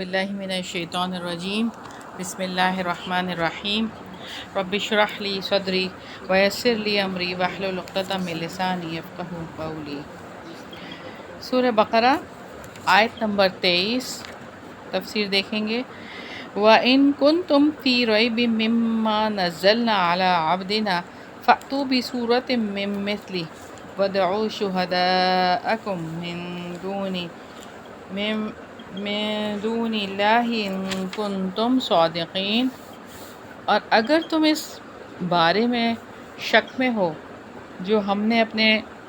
باللہ من الشیطان الرجیم بسم اللہ الرحمن الرحیم رب اشرح لی صدری ویسر لی امری واحلل عقدۃ من لسانی یفقہوا قولی۔ سورہ بقرہ آیت نمبر 23 تفسیر دیکھیں گے۔ وَإِن كُنتُمْ فِي رَيْبٍ مِّمَّا نَزَّلْنَا عَلَىٰ عَبْدِنَا فَأْتُوا بِسُورَةٍ مِّن مِّثْلِهِ وَادْعُوا شُهَدَاءَكُم من دون اللہ ان کنتم صادقین۔ اور اگر تم اس بارے میں شک میں ہو جو ہم نے اپنے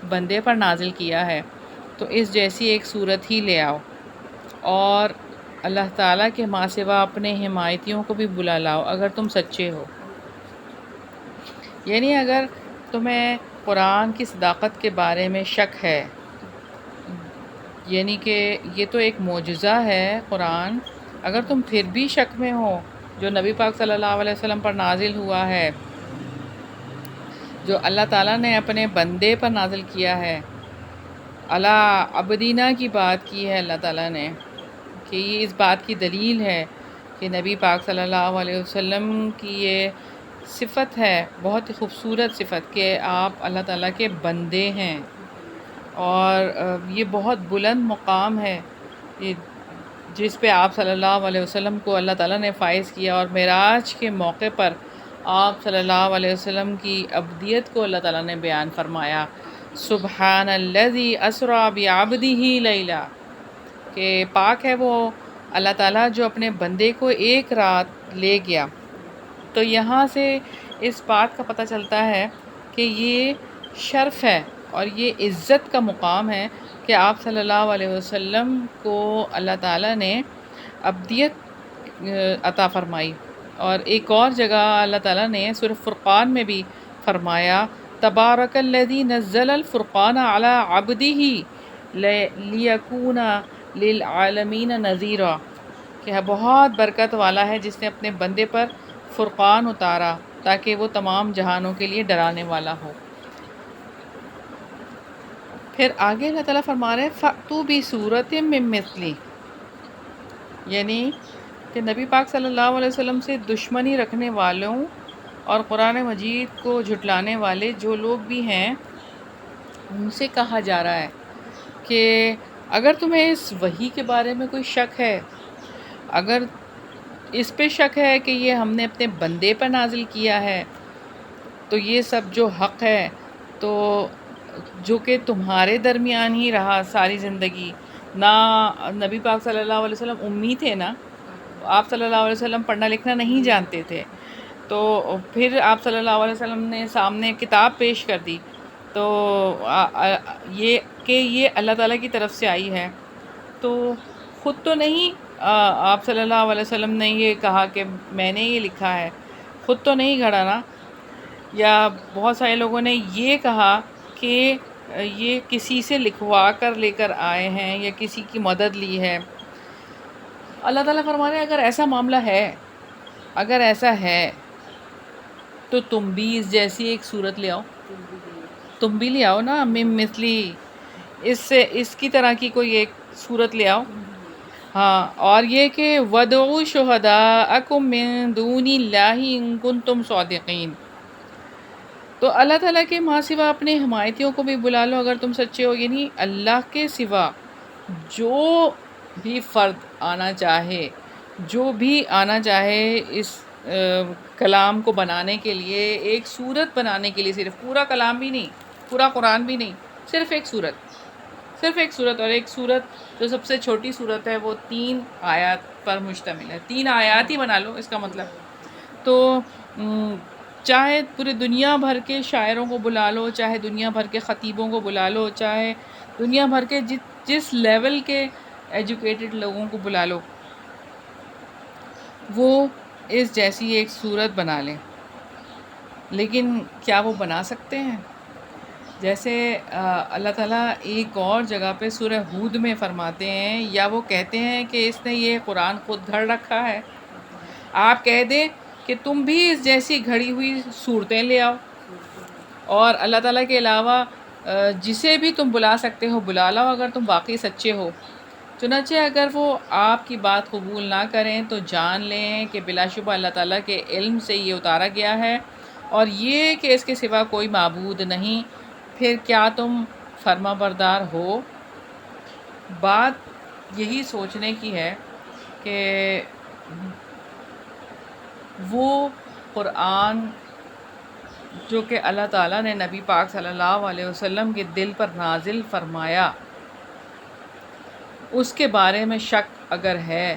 بندے پر نازل کیا ہے تو اس جیسی ایک صورت ہی لے آؤ، اور اللہ تعالیٰ کے ماں سوا اپنے حمایتیوں کو بھی بلا لاؤ اگر تم سچے ہو۔ یعنی اگر تمہیں قرآن کی صداقت کے بارے میں شک ہے، یعنی کہ یہ تو ایک معجزہ ہے قرآن، اگر تم پھر بھی شک میں ہو جو نبی پاک صلی اللہ علیہ وسلم پر نازل ہوا ہے، جو اللہ تعالیٰ نے اپنے بندے پر نازل کیا ہے، علی عبدینا کی بات کی ہے اللہ تعالیٰ نے، کہ یہ اس بات کی دلیل ہے کہ نبی پاک صلی اللہ علیہ وسلم کی یہ صفت ہے، بہت ہی خوبصورت صفت کہ آپ اللہ تعالیٰ کے بندے ہیں، اور یہ بہت بلند مقام ہے جس پہ آپ صلی اللہ علیہ وسلم کو اللہ تعالیٰ نے فائز کیا، اور معراج کے موقع پر آپ صلی اللہ علیہ وسلم کی عبدیت کو اللہ تعالیٰ نے بیان فرمایا۔ سبحان الذی اسریٰ بعبدہ لیلا، کہ پاک ہے وہ اللہ تعالیٰ جو اپنے بندے کو ایک رات لے گیا۔ تو یہاں سے اس بات کا پتہ چلتا ہے کہ یہ شرف ہے اور یہ عزت کا مقام ہے کہ آپ صلی اللہ علیہ وسلم کو اللہ تعالیٰ نے عبدیت عطا فرمائی۔ اور ایک اور جگہ اللہ تعالیٰ نے سورہ فرقان میں بھی فرمایا، تبارک الذی نزل الفرقان علی عبدہ لیکون للعالمین نذیرا، کہ بہت برکت والا ہے جس نے اپنے بندے پر فرقان اتارا تاکہ وہ تمام جہانوں کے لیے ڈرانے والا ہو۔ پھر آگے اللہ تعالیٰ فرما رہے ہیں فَأْتُوا بِسُورَةٍ مِّن مِّثْلِهِ، یعنی کہ نبی پاک صلی اللہ علیہ وسلم سے دشمنی رکھنے والوں اور قرآن مجید کو جھٹلانے والے جو لوگ بھی ہیں ان سے کہا جا رہا ہے کہ اگر تمہیں اس وحی کے بارے میں کوئی شک ہے، اگر اس پہ شک ہے کہ یہ ہم نے اپنے بندے پر نازل کیا ہے، تو یہ سب جو حق ہے تو جو کہ تمہارے درمیان ہی رہا ساری زندگی، نہ نبی پاک صلی اللہ علیہ وسلم امی تھے، نا آپ صلی اللہ علیہ وسلم پڑھنا لکھنا نہیں جانتے تھے، تو پھر آپ صلی اللہ علیہ وسلم نے سامنے کتاب پیش کر دی، تو یہ کہ یہ اللہ تعالیٰ کی طرف سے آئی ہے، تو خود تو نہیں آپ صلی اللہ علیہ وسلم نے یہ کہا کہ میں نے یہ لکھا ہے، خود تو نہیں گھڑا نا، یا بہت سارے لوگوں نے یہ کہا کہ یہ کسی سے لکھوا کر لے کر آئے ہیں یا کسی کی مدد لی ہے۔ اللہ تعالیٰ فرما رہے ہیں اگر ایسا معاملہ ہے، اگر ایسا ہے تو تم بھی اس جیسی ایک صورت لے آؤ، تم بھی لے آؤ نا، من مثلی، اس کی طرح کی کوئی ایک صورت لے آؤ۔ ہاں، اور یہ کہ وَادْعُوا شُهَدَاءَكُم مِّن دُونِ اللَّهِ إِن كُنتُمْ صَادِقِينَ، تو اللہ تعالیٰ کے ماں سوا اپنے حمایتیوں کو بھی بلا لو اگر تم سچے ہو، یعنی اللہ کے سوا جو بھی فرد آنا چاہے، جو بھی آنا چاہے اس کلام کو بنانے کے لیے، ایک صورت بنانے کے لیے، صرف پورا کلام بھی نہیں، پورا قرآن بھی نہیں، صرف ایک صورت، اور ایک صورت جو سب سے چھوٹی صورت ہے وہ 3 آیات پر مشتمل ہے، 3 آیات ہی بنا لو، اس کا مطلب تو چاہے پورے دنیا بھر کے شاعروں کو بلا لو، چاہے دنیا بھر کے خطیبوں کو بلا لو، چاہے دنیا بھر کے جس لیول کے ایجوکیٹڈ لوگوں کو بلا لو، وہ اس جیسی ایک صورت بنا لیں، لیکن کیا وہ بنا سکتے ہیں؟ جیسے اللہ تعالیٰ ایک اور جگہ پہ سورہ ہود میں فرماتے ہیں، یا وہ کہتے ہیں کہ اس نے یہ قرآن خود گھڑ رکھا ہے، آپ کہہ دیں کہ تم بھی اس جیسی گھڑی ہوئی صورتیں لے آؤ، اور اللہ تعالیٰ کے علاوہ جسے بھی تم بلا سکتے ہو بلا لاؤ اگر تم واقعی سچے ہو۔ چنانچہ اگر وہ آپ کی بات قبول نہ کریں تو جان لیں کہ بلا شبہ اللہ تعالیٰ کے علم سے یہ اتارا گیا ہے، اور یہ کہ اس کے سوا کوئی معبود نہیں، پھر کیا تم فرما بردار ہو؟ بات یہی سوچنے کی ہے کہ وہ قرآن جو کہ اللہ تعالیٰ نے نبی پاک صلی اللہ علیہ وسلم کے دل پر نازل فرمایا، اس کے بارے میں شک اگر ہے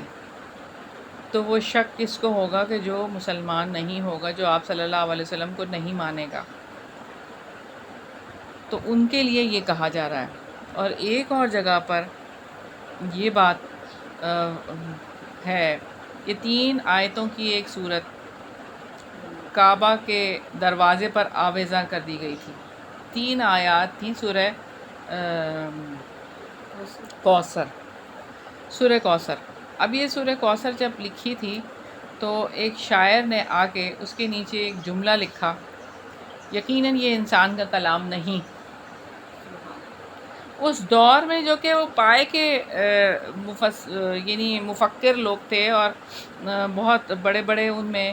تو وہ شک کس کو ہوگا کہ جو مسلمان نہیں ہوگا، جو آپ صلی اللہ علیہ وسلم کو نہیں مانے گا۔ تو ان کے لیے یہ کہا جا رہا ہے۔ اور ایک اور جگہ پر یہ بات ہے، یہ 3 آیتوں کی ایک صورت کعبہ کے دروازے پر آویزاں کر دی گئی تھی۔ 3 آیات تھی سورہ کوثر، سورہ کوثر۔ اب یہ سورہ کوثر جب لکھی تھی تو ایک شاعر نے آ کے اس کے نیچے ایک جملہ لکھا، یقیناً یہ انسان کا کلام نہیں۔ اس دور میں جو کہ وہ پائے کے یعنی مفکر لوگ تھے، اور بہت بڑے بڑے ان میں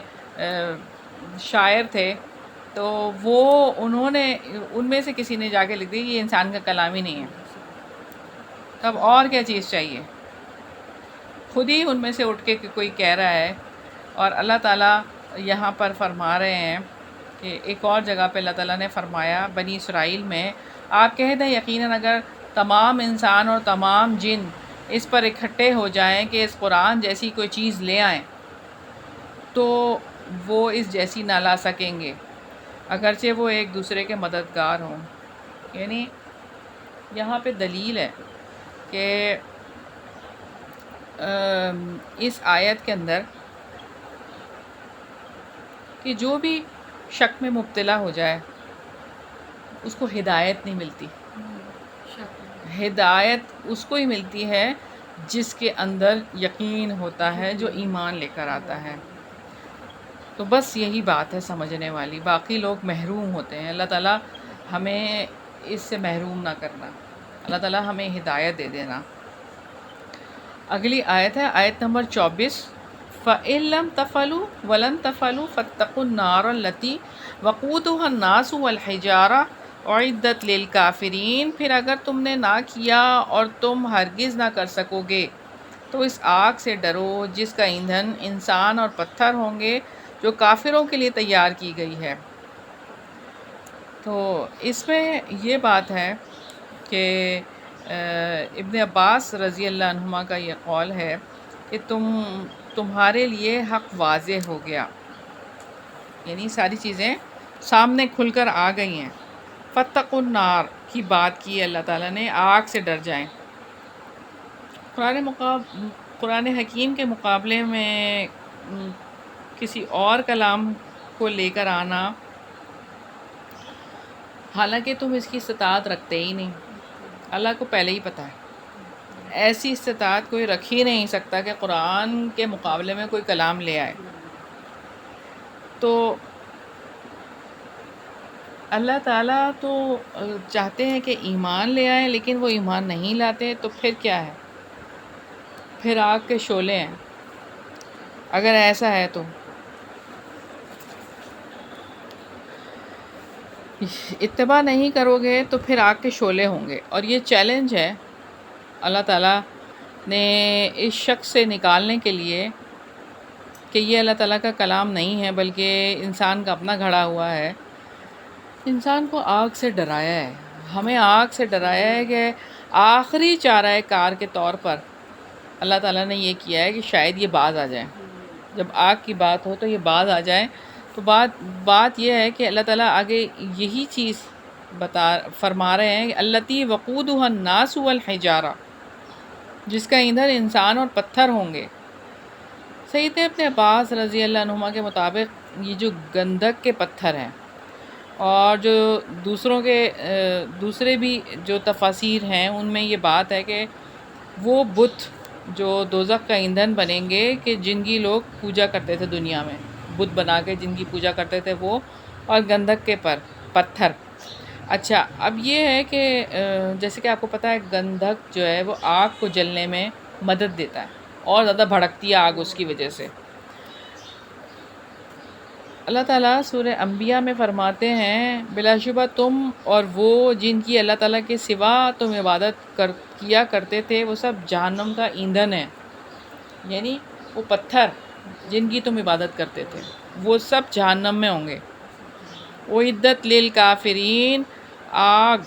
شاعر تھے، تو وہ انہوں نے ان میں سے کسی نے جا کے لکھ دی کہ یہ انسان کا کلام ہی نہیں ہے، تب اور کیا چیز چاہیے؟ خود ہی ان میں سے اٹھ کے کوئی کہہ رہا ہے۔ اور اللہ تعالیٰ یہاں پر فرما رہے ہیں کہ ایک اور جگہ پہ اللہ تعالیٰ نے فرمایا بنی اسرائیل میں، آپ کہہ دیں یقیناً اگر تمام انسان اور تمام جن اس پر اکٹھے ہو جائیں کہ اس قرآن جیسی کوئی چیز لے آئیں تو وہ اس جیسی نہ لا سکیں گے، اگرچہ وہ ایک دوسرے کے مددگار ہوں۔ یعنی یہاں پہ دلیل ہے کہ اس آیت کے اندر کہ جو بھی شک میں مبتلا ہو جائے اس کو ہدایت نہیں ملتی۔ ہدایت اس کو ہی ملتی ہے جس کے اندر یقین ہوتا ہے، جو ایمان لے کر آتا ہے۔ تو بس یہی بات ہے سمجھنے والی، باقی لوگ محروم ہوتے ہیں۔ اللہ تعالیٰ ہمیں اس سے محروم نہ کرنا، اللہ تعالیٰ ہمیں ہدایت دے دینا۔ اگلی آیت ہے آیت نمبر 24، فَإِن لَّمْ تَفْعَلُوا وَلَن تَفْعَلُوا فَاتَّقُوا النَّارَ الَّتِي وَقُودُهَا النَّاسُ وَالْحِجَارَةُ أُعِدَّتْ لِلْكَافِرِينَ، پھر اگر تم نے نہ کیا اور تم ہرگز نہ کر سکو گے تو اس آگ سے ڈرو جس کا ایندھن انسان اور پتھر ہوں گے، جو کافروں کے لیے تیار کی گئی ہے۔ تو اس میں یہ بات ہے کہ ابن عباس رضی اللہ عنہما کا یہ قول ہے کہ تمہارے لیے حق واضح ہو گیا، یعنی ساری چیزیں سامنے کھل کر آ گئی ہیں۔ فَاتَّقُوا النَّارَ کی بات کی اللہ تعالیٰ نے، آگ سے ڈر جائیں۔ قرآن حکیم کے مقابلے میں کسی اور کلام کو لے کر آنا، حالانکہ تم اس کی استطاعت رکھتے ہی نہیں، اللہ کو پہلے ہی پتہ ہے۔ ایسی استطاعت کوئی رکھ ہی نہیں سکتا کہ قرآن کے مقابلے میں کوئی کلام لے آئے۔ تو اللہ تعالیٰ تو چاہتے ہیں کہ ایمان لے آئیں، لیکن وہ ایمان نہیں لاتے، تو پھر کیا ہے؟ پھر آگ کے شعلے ہیں۔ اگر ایسا ہے تو اتباع نہیں کرو گے تو پھر آگ کے شعلے ہوں گے۔ اور یہ چیلنج ہے اللہ تعالیٰ نے اس شخص سے نکالنے کے لیے کہ یہ اللہ تعالیٰ کا کلام نہیں ہے بلکہ انسان کا اپنا گھڑا ہوا ہے۔ انسان کو آگ سے ڈرایا ہے، ہمیں آگ سے ڈرایا ہے کہ آخری چارہ کار کے طور پر اللہ تعالیٰ نے یہ کیا ہے کہ شاید یہ باز آ جائیں، جب آگ کی بات ہو تو یہ باز آ جائیں۔ تو بات یہ ہے کہ اللہ تعالیٰ آگے یہی چیز فرما رہے ہیں کہ التی وقودها الناس والحجارہ، جس کا ایندھن انسان اور پتھر ہوں گے۔ سیدنا ابن عباس رضی اللہ عنہما کے مطابق یہ جو گندھک کے پتھر ہیں، اور جو دوسرے بھی جو تفاسیر ہیں ان میں یہ بات ہے کہ وہ بت جو دوزخ کا ایندھن بنیں گے کہ جن کی لوگ پوجا کرتے تھے دنیا میں، بت بنا کے جن کی پوجا کرتے تھے وہ، اور گندھک کے پتھر۔ اچھا، اب یہ ہے کہ جیسے کہ آپ کو پتہ ہے گندھک جو ہے وہ آگ کو جلنے میں مدد دیتا ہے اور زیادہ بھڑکتی ہے آگ اس کی وجہ سے۔ اللہ تعالیٰ سورہ انبیاء میں فرماتے ہیں بلا شبہ تم اور وہ جن کی اللہ تعالیٰ کے سوا تم عبادت کیا کرتے تھے وہ سب جہنم کا ایندھن ہے، یعنی وہ پتھر جن کی تم عبادت کرتے تھے وہ سب جہنم میں ہوں گے۔ اعدت للکافرین، آگ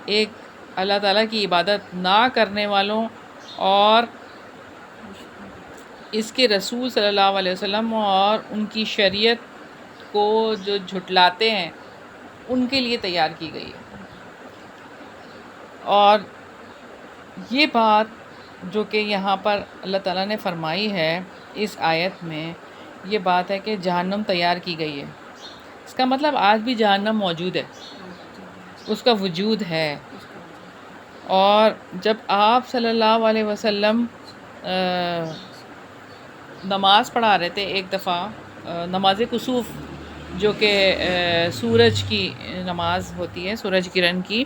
ایک اللہ تعالیٰ کی عبادت نہ کرنے والوں اور اس کے رسول صلی اللہ علیہ وسلم اور ان کی شریعت کو جو جھٹلاتے ہیں ان کے لیے تیار کی گئی ہے۔ اور یہ بات جو کہ یہاں پر اللہ تعالیٰ نے فرمائی ہے اس آیت میں، یہ بات ہے کہ جہنم تیار کی گئی ہے، اس کا مطلب آج بھی جہنم موجود ہے، اس کا وجود ہے۔ اور جب آپ صلی اللہ علیہ وسلم نماز پڑھا رہے تھے ایک دفعہ، نماز کسوف جو کہ سورج کی نماز ہوتی ہے، سورج کرن کی،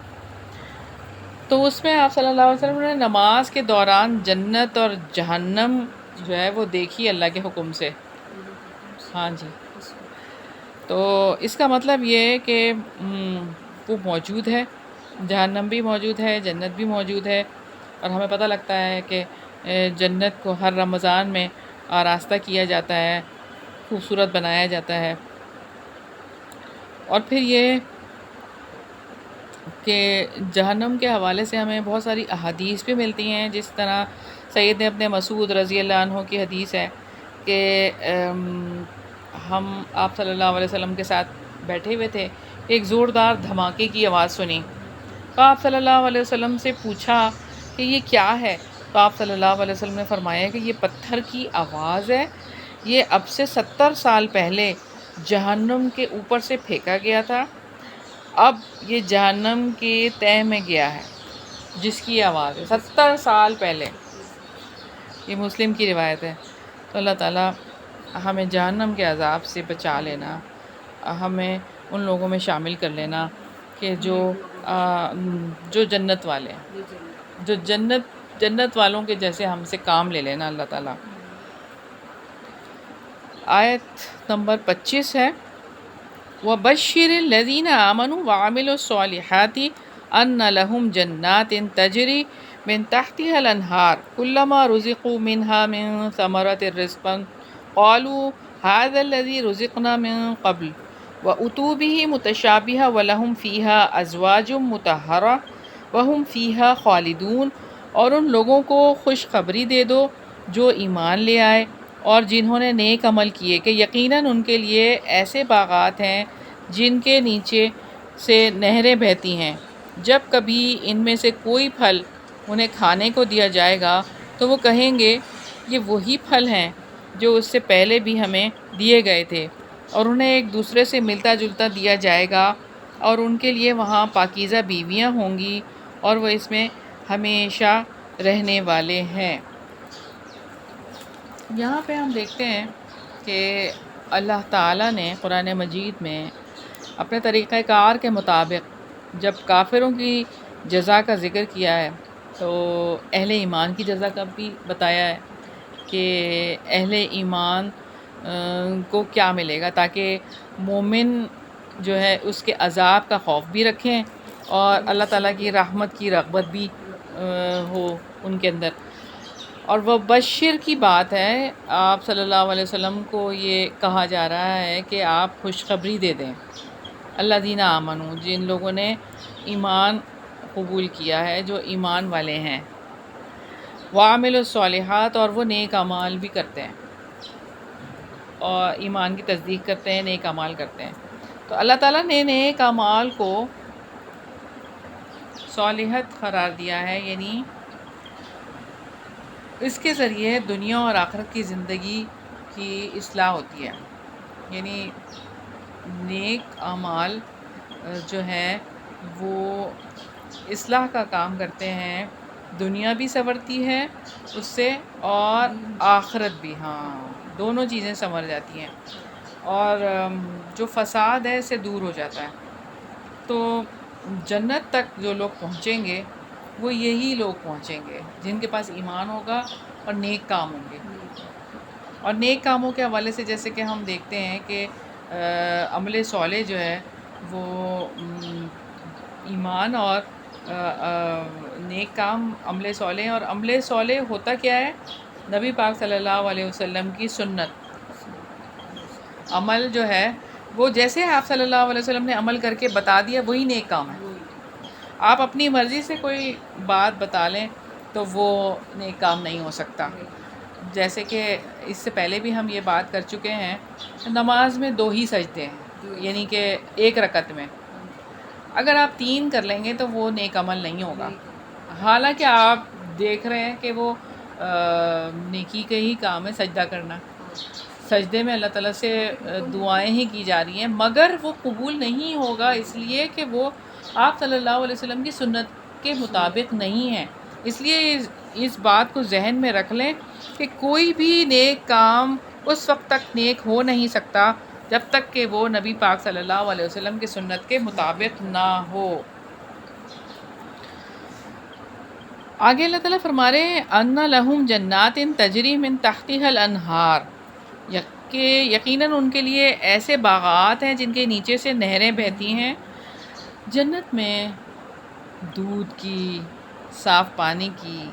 تو اس میں آپ صلی اللہ علیہ وسلم نے نماز کے دوران جنت اور جہنم جو ہے وہ دیکھی اللہ کے حکم سے۔ ہاں جی، تو اس کا مطلب یہ ہے کہ وہ موجود ہے، جہنم بھی موجود ہے، جنت بھی موجود ہے، اور ہمیں پتہ لگتا ہے کہ جنت کو ہر رمضان میں آراستہ کیا جاتا ہے، خوبصورت بنایا جاتا ہے۔ اور پھر یہ کہ جہنم کے حوالے سے ہمیں بہت ساری احادیث بھی ملتی ہیں، جس طرح سید ابن مسعود رضی اللہ عنہ کی حدیث ہے کہ ہم آپ صلی اللہ علیہ وسلم کے ساتھ بیٹھے ہوئے تھے، ایک زوردار دھماکے کی آواز سنی، تو آپ صلی اللہ علیہ وسلم سے پوچھا کہ یہ کیا ہے، تو آپ صلی اللہ علیہ وسلم نے فرمایا کہ یہ پتھر کی آواز ہے، یہ اب سے 70 سال پہلے جہنم کے اوپر سے پھینکا گیا تھا، اب یہ جہنم کے تہہ میں گیا ہے جس کی آواز ہے 70 سال پہلے۔ یہ مسلم کی روایت ہے۔ تو اللہ تعالیٰ ہمیں جہنم کے عذاب سے بچا لینا، ہمیں ان لوگوں میں شامل کر لینا کہ جو جنت والے ہیں، جو جنت والوں کے جیسے ہم سے کام لے لینا اللہ تعالیٰ۔ آیت نمبر 25 ہے وَبَشِّرِ الَّذِينَ آمَنُوا وَعَمِلُوا الصَّالِحَاتِ أَنَّ لَهُمْ جَنَّاتٍ تَجْرِي مِن تَحْتِهَا الْأَنْهَارُ كُلَّمَا رُزِقُوا مِنْهَا مِن ثَمَرَةٍ رِزْقًا قَالُوا هَذَا الَّذِي رُزِقْنَا مِن قَبْلُ وَأُتُوا بِهِ مُتَشَابِهًا وَلَهُمْ فِيهَا أَزْوَاجٌ مُطَهَّرَةٌ وَهُمْ فِيهَا خَالِدُونَ۔ اور ان لوگوں کو خوشخبری دے دو جو ایمان لے آئے اور جنہوں نے نیک عمل کیے کہ یقیناً ان کے لیے ایسے باغات ہیں جن کے نیچے سے نہریں بہتی ہیں، جب کبھی ان میں سے کوئی پھل انہیں کھانے کو دیا جائے گا تو وہ کہیں گے یہ وہی پھل ہیں جو اس سے پہلے بھی ہمیں دیے گئے تھے، اور انہیں ایک دوسرے سے ملتا جلتا دیا جائے گا، اور ان کے لیے وہاں پاکیزہ بیویاں ہوں گی اور وہ اس میں ہمیشہ رہنے والے ہیں۔ یہاں پہ ہم دیکھتے ہیں کہ اللہ تعالیٰ نے قرآن مجید میں اپنے طریقہ کار کے مطابق جب کافروں کی جزا کا ذکر کیا ہے تو اہل ایمان کی جزا کا بھی بتایا ہے کہ اہل ایمان کو کیا ملے گا، تاکہ مومن جو ہے اس کے عذاب کا خوف بھی رکھیں اور اللہ تعالیٰ کی رحمت کی رغبت بھی ہو ان کے اندر۔ اور وہ بشر کی بات ہے، آپ صلی اللہ علیہ وسلم کو یہ کہا جا رہا ہے کہ آپ خوشخبری دے دیں الذین آمنوا، جن لوگوں نے ایمان قبول کیا ہے، جو ایمان والے ہیں، وعملوا الصالحات، اور وہ نیک اعمال بھی کرتے ہیں اور ایمان کی تصدیق کرتے ہیں، نیک اعمال کرتے ہیں۔ تو اللہ تعالیٰ نے نیک اعمال کو صالحت قرار دیا ہے، یعنی اس کے ذریعے دنیا اور آخرت کی زندگی کی اصلاح ہوتی ہے، یعنی نیک اعمال جو ہے وہ اصلاح کا کام کرتے ہیں، دنیا بھی سنورتی ہے اس سے اور آخرت بھی، ہاں دونوں چیزیں سنور جاتی ہیں، اور جو فساد ہے اس سے دور ہو جاتا ہے۔ تو جنت تک جو لوگ پہنچیں گے وہ یہی لوگ پہنچیں گے جن کے پاس ایمان ہوگا اور نیک کام ہوں گے. اور نیک کاموں کے حوالے سے جیسے کہ ہم دیکھتے ہیں کہ عمل صالح جو ہے وہ ایمان اور نیک کام عمل صالح. اور عمل صالح ہوتا کیا ہے؟ نبی پاک صلی اللہ علیہ وسلم کی سنت. عمل جو ہے وہ جیسے آپ صلی اللہ علیہ وسلم نے عمل کر کے بتا دیا وہی نیک کام ہے. آپ اپنی مرضی سے کوئی بات بتا لیں تو وہ نیک کام نہیں ہو سکتا. جیسے کہ اس سے پہلے بھی ہم یہ بات کر چکے ہیں، نماز میں 2 ہی سجدے ہیں، یعنی کہ ایک رکعت میں. اگر آپ 3 کر لیں گے تو وہ نیک عمل نہیں ہوگا. حالانکہ آپ دیکھ رہے ہیں کہ وہ نیکی کے ہی کام ہے سجدہ کرنا. سجدے میں اللہ تعالیٰ سے دعائیں ہی کی جا رہی ہیں، مگر وہ قبول نہیں ہوگا اس لیے کہ وہ آپ صلی اللہ علیہ وسلم کی سنت کے مطابق نہیں ہے. اس لیے اس بات کو ذہن میں رکھ لیں کہ کوئی بھی نیک کام اس وقت تک نیک ہو نہیں سکتا جب تک کہ وہ نبی پاک صلی اللہ علیہ وسلم کی سنت کے مطابق نہ ہو. آگے اللہ تعالیٰ فرما رہے ہیں ان لہم جنات تجری من تحتها الانہار، کہ یقیناً ان کے لیے ایسے باغات ہیں جن کے نیچے سے نہریں بہتی ہیں. جنت میں دودھ کی، صاف پانی کی،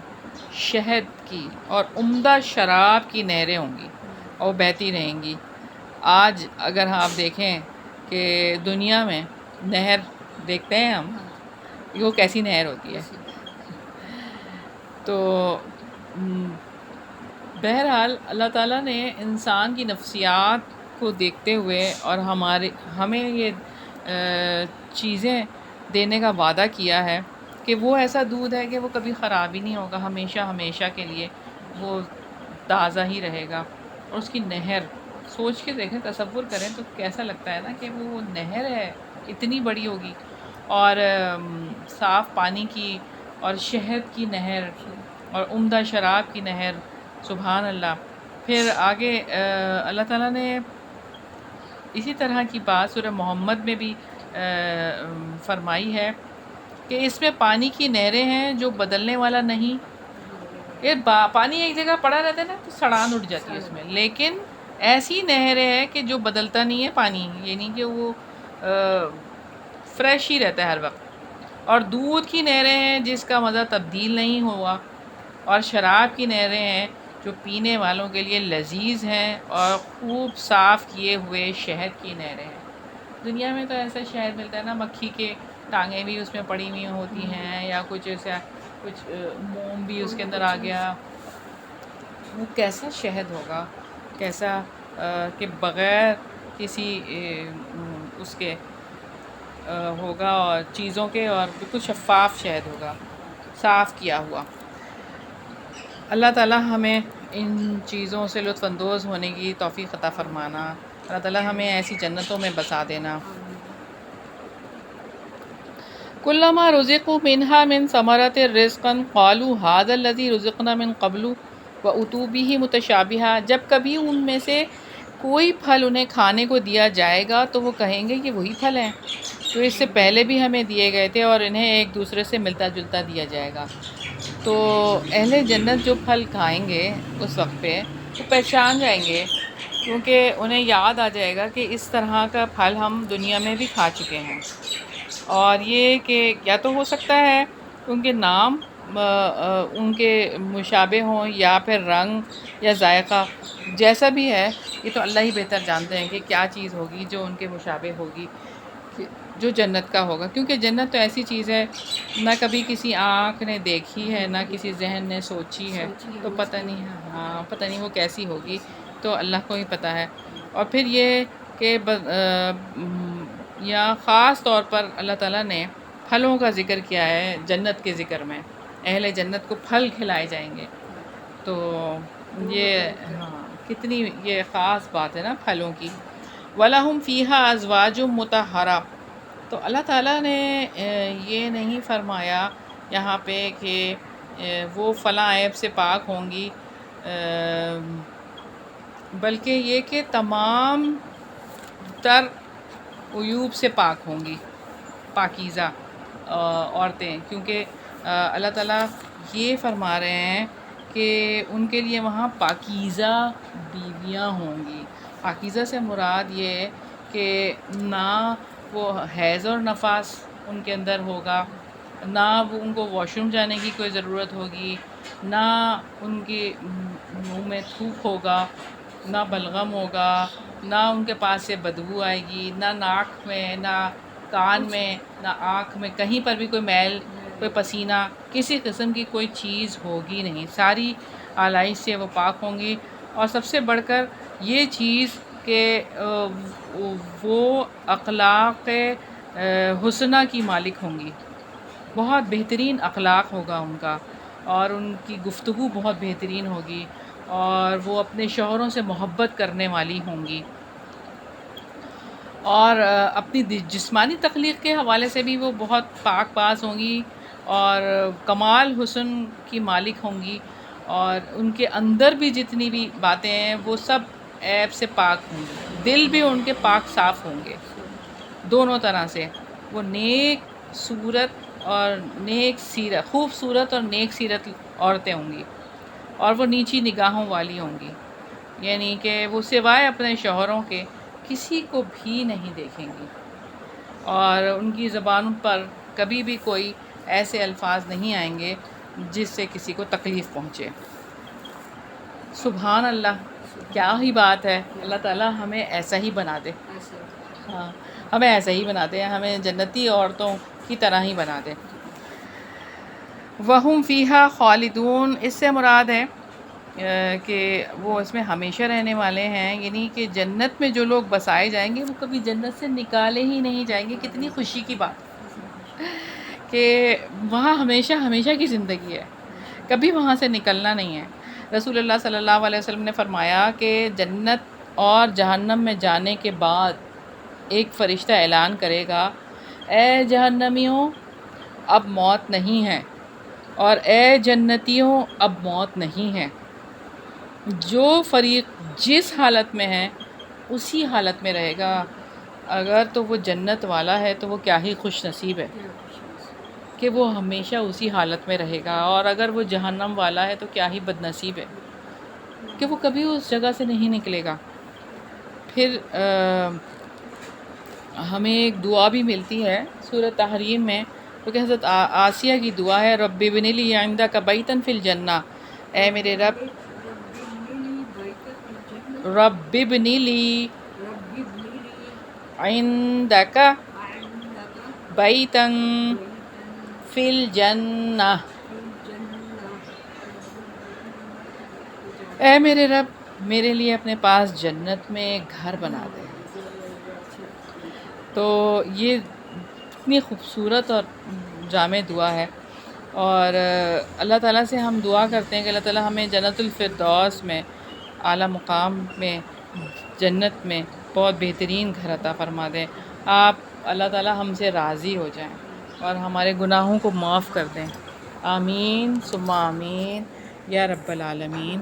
شہد کی اور عمدہ شراب کی نہریں ہوں گی اور بہتی رہیں گی. آج اگر آپ دیکھیں کہ دنیا میں نہر دیکھتے ہیں ہم، وہ کیسی نہر ہوتی ہے. تو بہرحال اللہ تعالیٰ نے انسان کی نفسیات کو دیکھتے ہوئے اور ہمیں یہ چیزیں دینے کا وعدہ کیا ہے کہ وہ ایسا دودھ ہے کہ وہ کبھی خراب ہی نہیں ہوگا، ہمیشہ ہمیشہ کے لیے وہ تازہ ہی رہے گا. اور اس کی نہر سوچ کے دیکھیں، تصور کریں تو کیسا لگتا ہے نا کہ وہ نہر ہے اتنی بڑی ہوگی، اور صاف پانی کی اور شہد کی نہر اور عمدہ شراب کی نہر. سبحان اللہ. پھر آگے اللہ تعالیٰ نے اسی طرح کی بات سورہ محمد میں بھی فرمائی ہے کہ اس میں پانی کی نہریں ہیں جو بدلنے والا نہیں. یہ پانی ایک جگہ پڑا رہتا ہے نا تو سڑان اٹھ جاتی ہے اس میں، لیکن ایسی نہریں ہیں کہ جو بدلتا نہیں ہے پانی، یعنی کہ وہ فریش ہی رہتا ہے ہر وقت. اور دودھ کی نہریں ہیں جس کا مزہ تبدیل نہیں ہوا، اور شراب کی نہریں ہیں جو پینے والوں کے لیے لذیذ ہیں، اور خوب صاف کیے ہوئے شہد کی نہریں ہیں. دنیا میں تو ایسا شہد ملتا ہے نا، مکھی کے ٹانگیں بھی اس میں پڑی ہوئی ہوتی ہیں، یا کچھ ایسا کچھ موم بھی اس کے اندر آ گیا. وہ کیسا شہد ہوگا، کیسا کہ بغیر کسی اس کے ہوگا اور چیزوں کے، اور بالکل شفاف شہد ہوگا، صاف کیا ہوا. اللہ تعالیٰ ہمیں ان چیزوں سے لطف اندوز ہونے کی توفیق عطا فرمانا. اللہ تعالیٰ ہمیں ایسی جنتوں میں بسا دینا. کلما رزقوا منها من ثمرۃ رزقا قالوا هذا الذي رزقنا من قبل واتوا به متشابها، جب کبھی ان میں سے کوئی پھل انہیں کھانے کو دیا جائے گا تو وہ کہیں گے کہ وہی پھل ہیں جو اس سے پہلے بھی ہمیں دیے گئے تھے، اور انہیں ایک دوسرے سے ملتا جلتا دیا جائے گا. تو اہل جنت جو پھل کھائیں گے اس وقت پہ وہ پہچان جائیں گے، کیونکہ انہیں یاد آ جائے گا کہ اس طرح کا پھل ہم دنیا میں بھی کھا چکے ہیں. اور یہ کہ یا تو ہو سکتا ہے ان کے نام ان کے مشابہ ہوں، یا پھر رنگ یا ذائقہ، جیسا بھی ہے یہ تو اللہ ہی بہتر جانتے ہیں کہ کیا چیز ہوگی جو ان کے مشابہ ہوگی، جو جنت کا ہوگا. کیونکہ جنت تو ایسی چیز ہے نہ کبھی کسی آنکھ نے دیکھی ہے، نہ کسی ذہن نے سوچی ہے، تو پتہ نہیں پتہ نہیں وہ کیسی ہوگی، تو اللہ کو ہی پتہ ہے. اور پھر یہ کہ یا خاص طور پر اللہ تعالیٰ نے پھلوں کا ذکر کیا ہے جنت کے ذکر میں، اہل جنت کو پھل کھلائے جائیں گے. تو یہ کتنی یہ خاص بات ہے نا پھلوں کی. وَلَهُمْ فِيهَا أَزْوَاجٌ مُطَهَّرَةٌ، تو اللہ تعالیٰ نے یہ نہیں فرمایا یہاں پہ کہ وہ فلاں عیب سے پاک ہوں گی، بلکہ یہ کہ تمام تر عیوب سے پاک ہوں گی، پاکیزہ عورتیں. کیونکہ اللہ تعالیٰ یہ فرما رہے ہیں کہ ان کے لیے وہاں پاکیزہ بیویاں ہوں گی۔ پاکیزہ سے مراد یہ ہے کہ نہ وہ حیض اور نفاس ان کے اندر ہوگا، نہ وہ ان کو واش روم جانے کی کوئی ضرورت ہوگی، نہ ان کے منہ میں تھوک ہوگا، نہ بلغم ہوگا، نہ ان کے پاس سے بدبو آئے گی، نہ ناک میں، نہ کان میں، نہ آنکھ میں، کہیں پر بھی کوئی میل، کوئی پسینہ، کسی قسم کی کوئی چیز ہوگی نہیں، ساری آلائش سے وہ پاک ہوں گی۔ اور سب سے بڑھ کر یہ چیز کہ وہ اخلاق حسنہ کی مالک ہوں گی، بہت بہترین اخلاق ہوگا ان کا، اور ان کی گفتگو بہت بہترین ہوگی، اور وہ اپنے شوہروں سے محبت کرنے والی ہوں گی، اور اپنی جسمانی تخلیق کے حوالے سے بھی وہ بہت پاک باز ہوں گی، اور کمال حسن کی مالک ہوں گی، اور ان کے اندر بھی جتنی بھی باتیں ہیں وہ سب عیب سے پاک ہوں گی، دل بھی ان کے پاک صاف ہوں گے، دونوں طرح سے وہ نیک صورت اور نیک سیرت، خوبصورت اور نیک سیرت عورتیں ہوں گی، اور وہ نیچی نگاہوں والی ہوں گی، یعنی کہ وہ سوائے اپنے شوہروں کے کسی کو بھی نہیں دیکھیں گی، اور ان کی زبان پر کبھی بھی کوئی ایسے الفاظ نہیں آئیں گے جس سے کسی کو تکلیف پہنچے۔ سبحان اللہ، کیا ہی بات ہے، اللہ تعالیٰ ہمیں ایسا ہی بنا دے، ہاں ہمیں ایسا ہی بنا دے، ہمیں جنتی عورتوں کی طرح ہی بنا دے۔ وَهُمْ فِيهَا خَالِدُونَ، اس سے مراد ہے کہ وہ اس میں ہمیشہ رہنے والے ہیں، یعنی کہ جنت میں جو لوگ بسائے جائیں گے وہ کبھی جنت سے نکالے ہی نہیں جائیں گے۔ کتنی خوشی کی بات کہ وہاں ہمیشہ ہمیشہ کی زندگی ہے، کبھی وہاں سے نکلنا نہیں ہے۔ رسول اللہ صلی اللہ علیہ وسلم نے فرمایا کہ جنت اور جہنم میں جانے کے بعد ایک فرشتہ اعلان کرے گا، اے جہنمیوں اب موت نہیں ہے، اور اے جنتیوں اب موت نہیں ہے۔ جو فریق جس حالت میں ہے اسی حالت میں رہے گا، اگر تو وہ جنت والا ہے تو وہ کیا ہی خوش نصیب ہے کہ وہ ہمیشہ اسی حالت میں رہے گا، اور اگر وہ جہنم والا ہے تو کیا ہی بد نصیب ہے کہ وہ کبھی اس جگہ سے نہیں نکلے گا۔ پھر ہمیں ایک دعا بھی ملتی ہے سورۃ تحریم میں، تو کہ حضرت آسیہ کی دعا ہے، رب ابن لی عندک بیتا فی الجنہ، اے میرے رب، رب ابن لی عندک بیتا فی الجنہ، اے میرے رب میرے لیے اپنے پاس جنت میں ایک گھر بنا دے۔ تو یہ اتنی خوبصورت اور جامع دعا ہے، اور اللہ تعالیٰ سے ہم دعا کرتے ہیں کہ اللہ تعالیٰ ہمیں جنت الفردوس میں، اعلیٰ مقام میں، جنت میں بہت بہترین گھر عطا فرما دیں۔ آپ اللہ تعالیٰ ہم سے راضی ہو جائیں اور ہمارے گناہوں کو معاف کر دیں، آمین ثم آمین یا رب العالمین۔